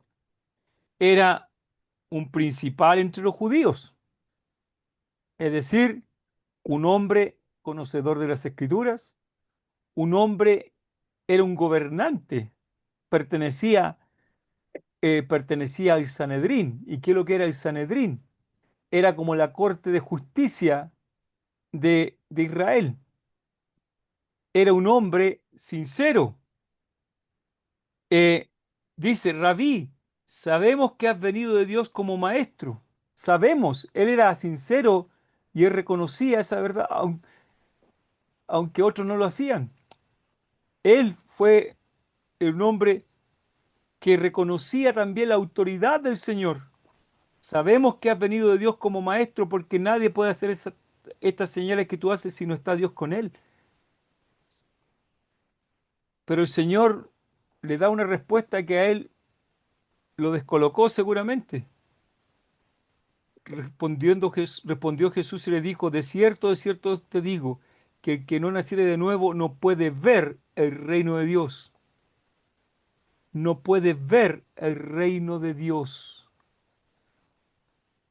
era un principal entre los judíos, es decir, un hombre conocedor de las Escrituras, un hombre, era un gobernante, pertenecía, pertenecía al Sanedrín. ¿Y qué es lo que era el Sanedrín? Era como la corte de justicia de Israel. Era un hombre sincero. Eh, Dice, Rabí, sabemos que has venido de Dios como maestro. Sabemos, él era sincero y él reconocía esa verdad, aunque otros no lo hacían. Él fue un hombre que reconocía también la autoridad del Señor. Sabemos que has venido de Dios como maestro porque nadie puede hacer estas señales que tú haces si no está Dios con él. Pero el Señor le da una respuesta que a él lo descolocó seguramente. Respondió Jesús y le dijo, de cierto te digo, que el que no naciere de nuevo no puede ver el reino de Dios. No puede ver el reino de Dios.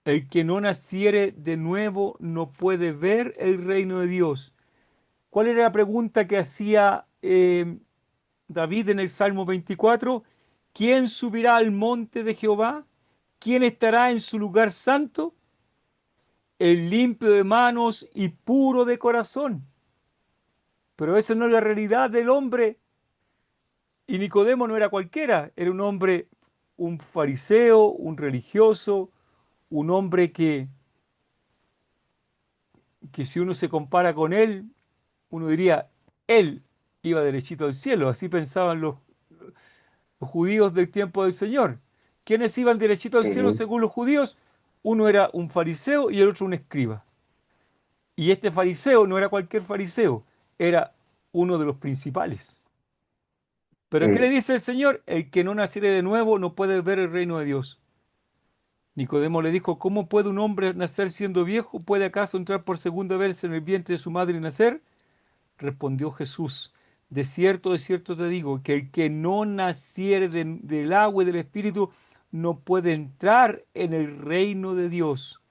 El que no naciere de nuevo no puede ver el reino de Dios. ¿Cuál era la pregunta que hacía David en el Salmo 24? ¿Quién subirá al monte de Jehová? ¿Quién estará en su lugar santo? El limpio de manos y puro de corazón. Pero esa no es la realidad del hombre. Y Nicodemo no era cualquiera, era un hombre, un fariseo, un religioso, un hombre que si uno se compara con él, uno diría, él iba derechito al cielo. Así pensaban los judíos del tiempo del Señor. ¿Quiénes iban derechito al cielo Ujú. según los judíos? Uno era un fariseo y el otro un escriba. Y este fariseo no era cualquier fariseo, era uno de los principales. Pero ¿qué le Mm. dice el Señor? El que no naciere de nuevo no puede ver el reino de Dios. Nicodemo le dijo, ¿cómo puede un hombre nacer siendo viejo? ¿Puede acaso entrar por segunda vez en el vientre de su madre y nacer? Respondió Jesús, de cierto te digo, que el que no naciere del agua y del Espíritu no puede entrar en el reino de Dios.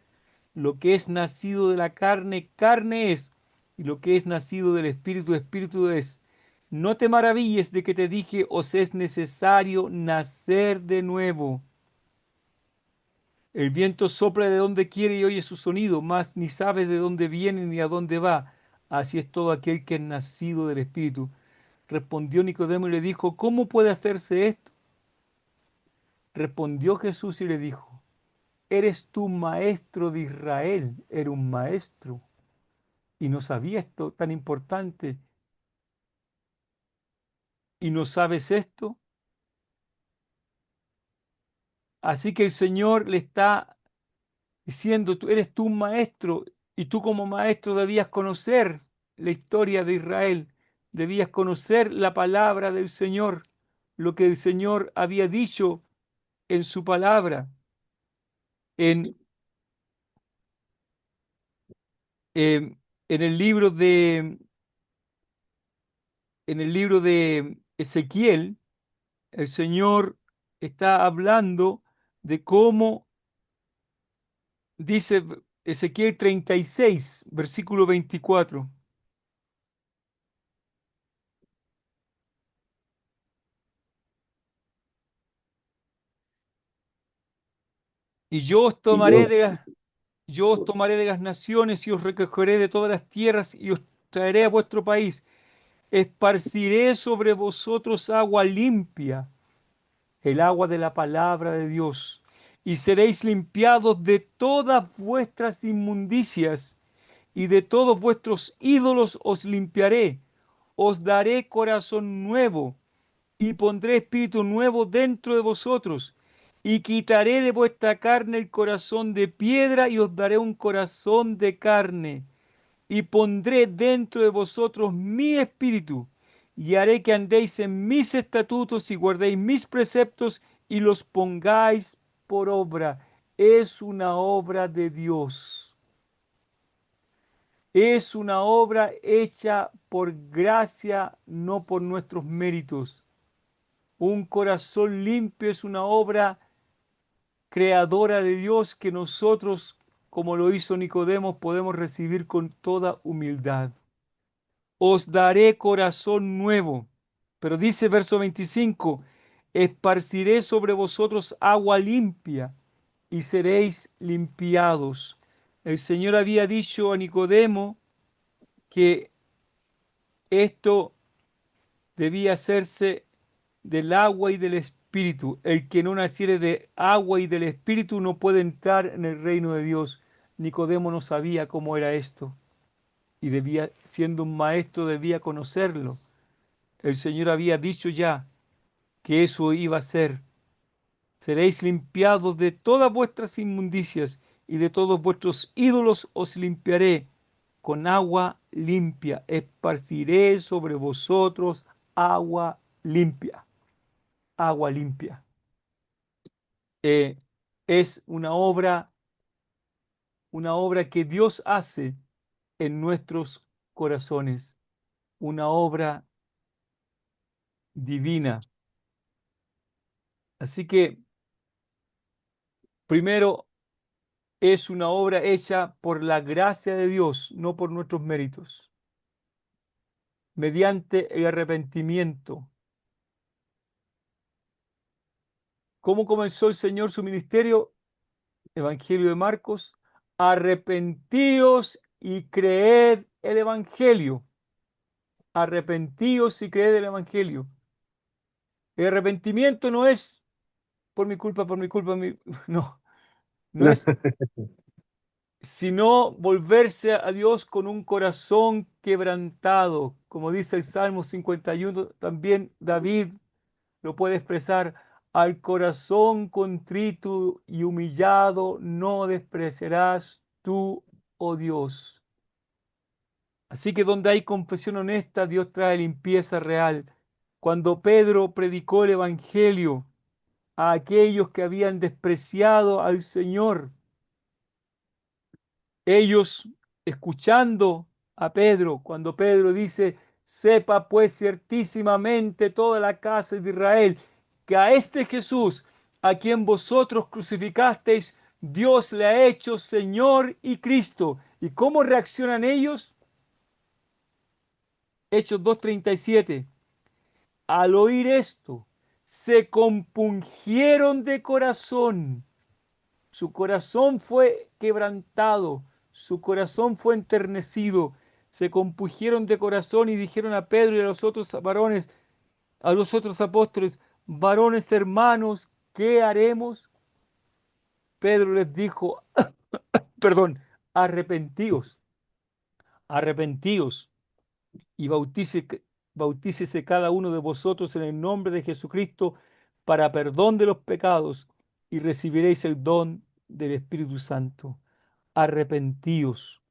Lo que es nacido de la carne, carne es, y lo que es nacido del Espíritu, Espíritu es. No te maravilles de que te dije, os es necesario nacer de nuevo. El viento sopla de donde quiere y oye su sonido, mas ni sabes de dónde viene ni a dónde va. Así es todo aquel que es nacido del Espíritu. Respondió Nicodemo y le dijo, ¿cómo puede hacerse esto? Respondió Jesús y le dijo, ¿eres tú maestro de Israel? Era un maestro y no sabía esto tan importante. ¿Y no sabes esto? Así que el Señor le está diciendo, tú eres tú un maestro y tú como maestro debías conocer la historia de Israel, debías conocer la palabra del Señor, lo que el Señor había dicho en su palabra, en, en el libro en el libro de Ezequiel. El Señor está hablando de cómo dice Ezequiel 36, versículo 24. Y Y yo, yo os tomaré de las naciones y os recogeré de todas las tierras y os traeré a vuestro país. Esparciré sobre vosotros agua limpia, el agua de la palabra de Dios, y seréis limpiados de todas vuestras inmundicias, y de todos vuestros ídolos os limpiaré. Os daré corazón nuevo, y pondré espíritu nuevo dentro de vosotros, y quitaré de vuestra carne el corazón de piedra, y os daré un corazón de carne, y pondré dentro de vosotros mi espíritu, y haré que andéis en mis estatutos y guardéis mis preceptos y los pongáis por obra. Es una obra de Dios. Es una obra hecha por gracia, no por nuestros méritos. Un corazón limpio es una obra creadora de Dios que nosotros, como lo hizo Nicodemo, podemos recibir con toda humildad. Os daré corazón nuevo. Pero dice verso 25, esparciré sobre vosotros agua limpia y seréis limpiados. El Señor había dicho a Nicodemo que esto debía hacerse del agua y del espíritu. El que no naciere de agua y del espíritu no puede entrar en el reino de Dios. Nicodemo no sabía cómo era esto y debía, siendo un maestro, debía conocerlo. El Señor había dicho ya que eso iba a ser. Seréis limpiados de todas vuestras inmundicias y de todos vuestros ídolos os limpiaré con agua limpia. Esparciré sobre vosotros agua limpia. Agua limpia. Eh, es una obra que Dios hace en nuestros corazones. Una obra divina. Así que primero es una obra hecha por la gracia de Dios, no por nuestros méritos, mediante el arrepentimiento. ¿Cómo comenzó el Señor su ministerio? Evangelio de Marcos. Arrepentíos y creed el Evangelio. Arrepentíos y creed el Evangelio. El arrepentimiento no es por mi culpa, no, no es sino volverse a Dios con un corazón quebrantado, como dice el Salmo 51, también David lo puede expresar, al corazón contrito y humillado no despreciarás tú, oh Dios. Así que donde hay confesión honesta, Dios trae limpieza real. Cuando Pedro predicó el Evangelio a aquellos que habían despreciado al Señor, ellos escuchando a Pedro, cuando Pedro dice, sepa pues ciertísimamente toda la casa de Israel, que a este Jesús, a quien vosotros crucificasteis, Dios le ha hecho Señor y Cristo. ¿Y cómo reaccionan ellos? Hechos 2:37. Al oír esto, se compungieron de corazón. Su corazón fue quebrantado, su corazón fue enternecido, se compusieron de corazón y dijeron a Pedro y a los otros varones, a los otros apóstoles, varones hermanos, ¿qué haremos? Pedro les dijo, perdón, arrepentíos, arrepentíos y bautícese cada uno de vosotros en el nombre de Jesucristo para perdón de los pecados y recibiréis el don del Espíritu Santo. Arrepentíos.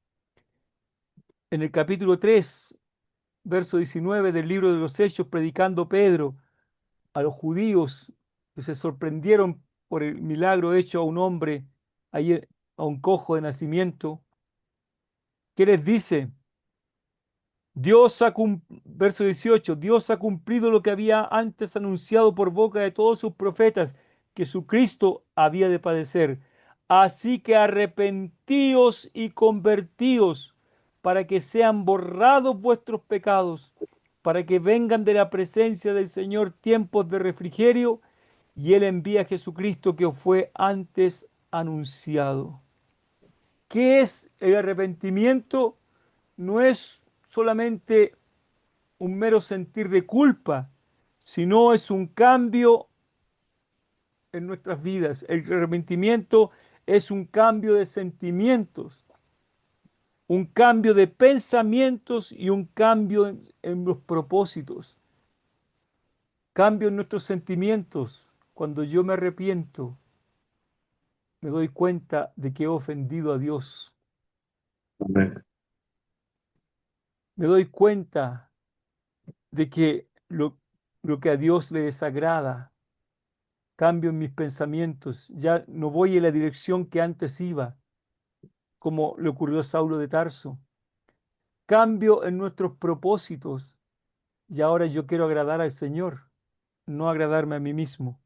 En el capítulo 3, verso 19 del libro de los Hechos, predicando Pedro a los judíos que se sorprendieron por el milagro hecho a un hombre, ahí, a un cojo de nacimiento, ¿qué les dice? Verso 18, Dios ha cumplido lo que había antes anunciado por boca de todos sus profetas, que su Cristo había de padecer. Así que arrepentíos y convertíos para que sean borrados vuestros pecados, para que vengan de la presencia del Señor tiempos de refrigerio, y Él envía a Jesucristo que os fue antes anunciado. ¿Qué es el arrepentimiento? No es solamente un mero sentir de culpa, sino es un cambio en nuestras vidas. El arrepentimiento es un cambio de sentimientos, un cambio de pensamientos y un cambio en los propósitos. Cambio en nuestros sentimientos. Cuando yo me arrepiento, me doy cuenta de que he ofendido a Dios. Amén. Me doy cuenta de que lo que a Dios le desagrada. Cambio en mis pensamientos, ya no voy en la dirección que antes iba, como le ocurrió a Saulo de Tarso. Cambio en nuestros propósitos y ahora yo quiero agradar al Señor, no agradarme a mí mismo.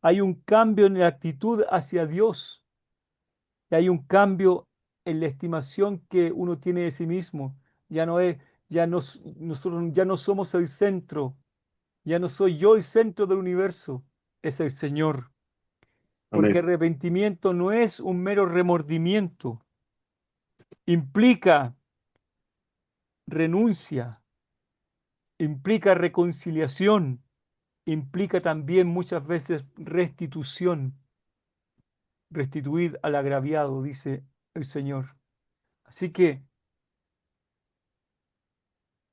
Hay un cambio en la actitud hacia Dios y hay un cambio en la estimación que uno tiene de sí mismo. Ya no es, nosotros ya no somos el centro, ya no soy yo el centro del universo, es el Señor. Porque Amén. arrepentimiento no es un mero remordimiento, implica renuncia, implica reconciliación, implica también muchas veces restitución, restituid al agraviado, dice el Señor. Así que,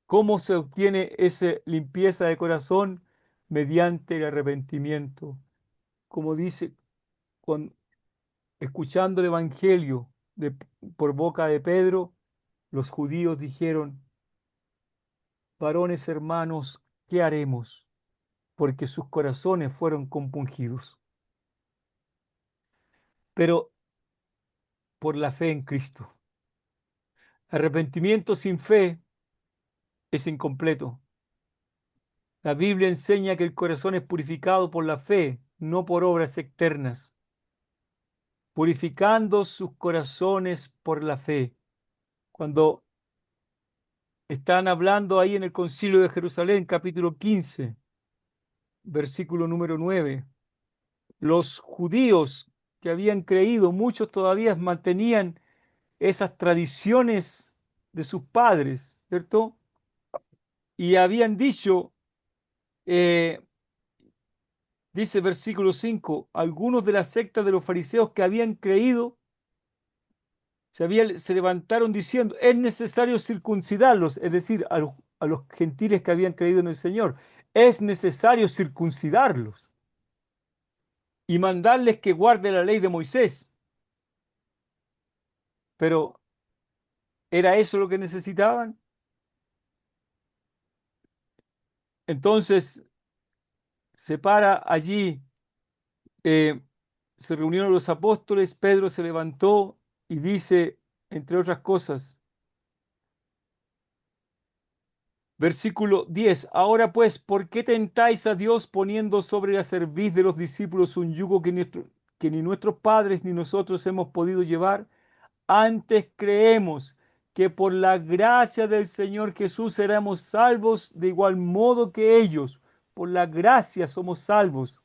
¿cómo se obtiene esa limpieza de corazón? Mediante el arrepentimiento. Como dice, con, escuchando el Evangelio por boca de Pedro, los judíos dijeron, varones hermanos, ¿qué haremos? Porque sus corazones fueron compungidos. Pero por la fe en Cristo. Arrepentimiento sin fe es incompleto. La Biblia enseña que el corazón es purificado por la fe, no por obras externas. Purificando sus corazones por la fe. Cuando están hablando ahí en el Concilio de Jerusalén, capítulo 15, versículo número 9, los judíos que habían creído, muchos todavía mantenían esas tradiciones de sus padres, ¿cierto? Y habían dicho, eh, dice versículo 5, algunos de la secta de los fariseos que habían creído se levantaron diciendo, es necesario circuncidarlos, es decir, a los gentiles que habían creído en el Señor, es necesario circuncidarlos y mandarles que guarden la ley de Moisés. Pero ¿era eso lo que necesitaban? Entonces se para allí, eh, se reunieron los apóstoles, Pedro se levantó y dice, entre otras cosas, versículo 10, ahora pues, ¿por qué tentáis a Dios poniendo sobre la cerviz de los discípulos un yugo que ni nuestros padres ni nosotros hemos podido llevar? Antes creemos que por la gracia del Señor Jesús seremos salvos de igual modo que ellos. Por la gracia somos salvos,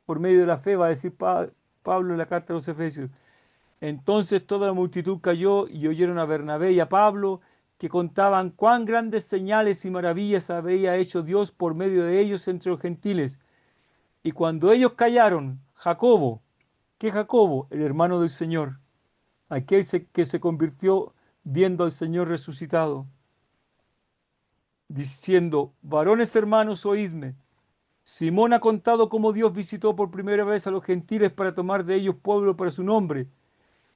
por medio de la fe, va a decir Pablo en la carta de los Efesios. Entonces toda la multitud cayó y oyeron a Bernabé y a Pablo que contaban cuán grandes señales y maravillas había hecho Dios por medio de ellos entre los gentiles. Y cuando ellos callaron, Jacobo, ¿qué Jacobo? El hermano del Señor, que se convirtió viendo al Señor resucitado, diciendo, varones hermanos, oídme. Simón ha contado cómo Dios visitó por primera vez a los gentiles para tomar de ellos pueblo para su nombre.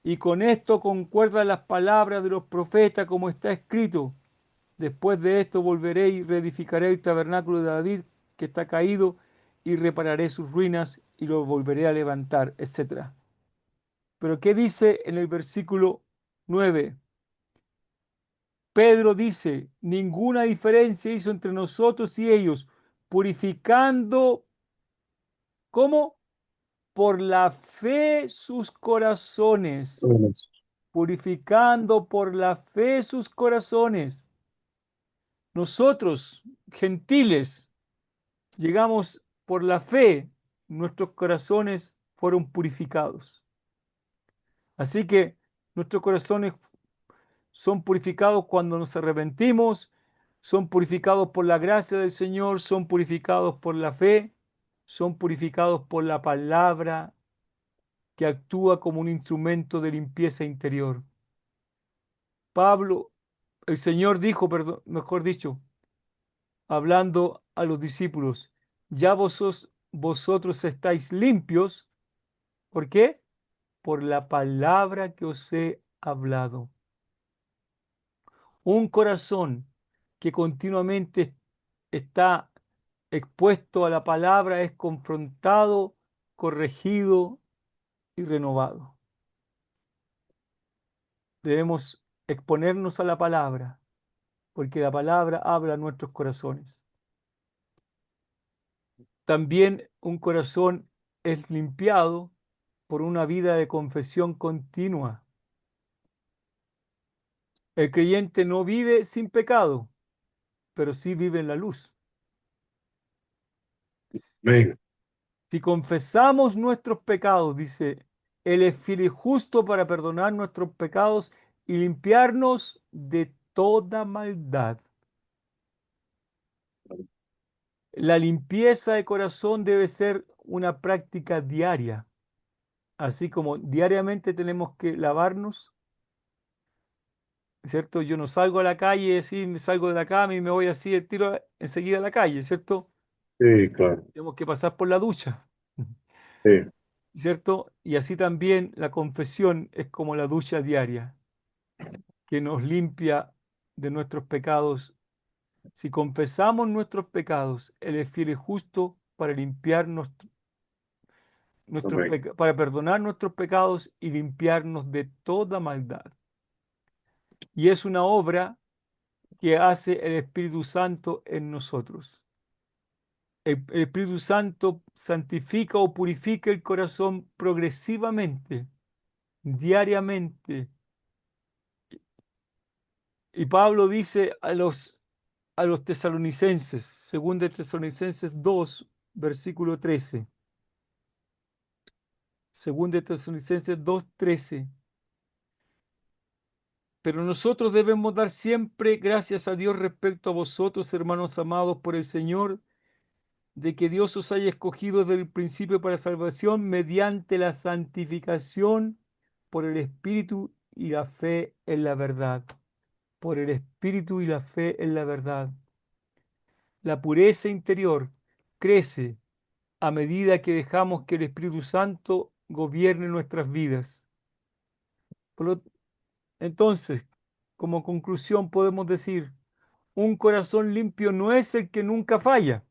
Y con esto concuerdan las palabras de los profetas como está escrito. Después de esto volveré y reedificaré el tabernáculo de David que está caído y repararé sus ruinas y lo volveré a levantar, etcétera. Pero ¿qué dice en el versículo 9? Pedro dice, ninguna diferencia hizo entre nosotros y ellos, purificando, ¿cómo? Por la fe sus corazones, purificando por la fe sus corazones. Nosotros, gentiles, llegamos por la fe, nuestros corazones fueron purificados. Así que nuestros corazones son purificados cuando nos arrepentimos, son purificados por la gracia del Señor, son purificados por la fe, son purificados por la palabra que actúa como un instrumento de limpieza interior. Pablo, el Señor dijo, perdón, mejor dicho, hablando a los discípulos, ya vosotros estáis limpios. ¿Por qué? Por la palabra que os he hablado. Un corazón que continuamente está expuesto a la palabra es confrontado, corregido y renovado. Debemos exponernos a la palabra, porque la palabra habla a nuestros corazones. También un corazón es limpiado por una vida de confesión continua. El creyente no vive sin pecado, pero sí vive en la luz. Amén. Si confesamos nuestros pecados, dice, Él es fiel y justo para perdonar nuestros pecados y limpiarnos de toda maldad. La limpieza de corazón debe ser una práctica diaria, así como diariamente tenemos que lavarnos, ¿cierto? Yo no salgo a la calle, así me salgo de la cama y me voy así de tiro enseguida a la calle, ¿cierto? Sí, claro. Tenemos que pasar por la ducha, Sí, ¿cierto? Y así también la confesión es como la ducha diaria, que nos limpia de nuestros pecados. Si confesamos nuestros pecados, Él es fiel y justo para limpiarnos, amén. para perdonar nuestros pecados y limpiarnos de toda maldad. Y es una obra que hace el Espíritu Santo en nosotros. El Espíritu Santo santifica o purifica el corazón progresivamente, diariamente. Y Pablo dice a los tesalonicenses, según de Tesalonicenses 2, versículo 13. Según de Tesalonicenses 2, 13. Pero nosotros debemos dar siempre gracias a Dios respecto a vosotros, hermanos amados por el Señor, de que Dios os haya escogido desde el principio para salvación mediante la santificación por el Espíritu y la fe en la verdad. Por el Espíritu y la fe en la verdad. La pureza interior crece a medida que dejamos que el Espíritu Santo gobierne nuestras vidas. Por lo- entonces, como conclusión podemos decir, un corazón limpio no es el que nunca falla,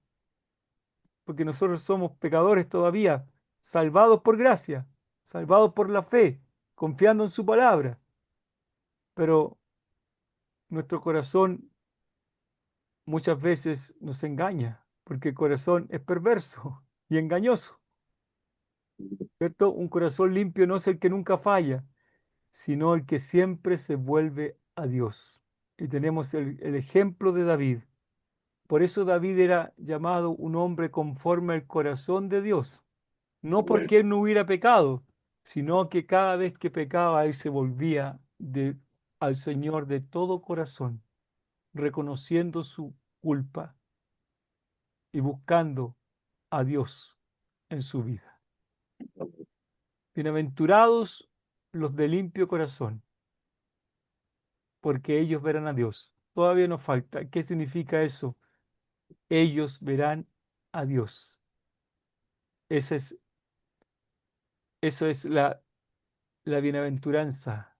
porque nosotros somos pecadores todavía, salvados por gracia, salvados por la fe, confiando en su palabra, pero nuestro corazón muchas veces nos engaña, porque el corazón es perverso y engañoso, ¿cierto? Un corazón limpio no es el que nunca falla, sino el que siempre se vuelve a Dios. Y tenemos el ejemplo de David. Por eso David era llamado un hombre conforme al corazón de Dios. No Amén. porque él no hubiera pecado, sino que cada vez que pecaba él se volvía al Señor de todo corazón, reconociendo su culpa y buscando a Dios en su vida. Bienaventurados los de limpio corazón, porque ellos verán a Dios. Todavía nos falta. ¿Qué significa eso? Ellos verán a Dios. Esa es, eso es la bienaventuranza.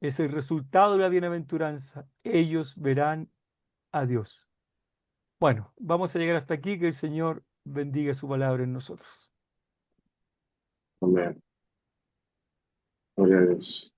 Es el resultado de la bienaventuranza. Ellos verán a Dios. Bueno, vamos a llegar hasta aquí. Que el Señor bendiga su palabra en nosotros. Amén. Gloria a Dios.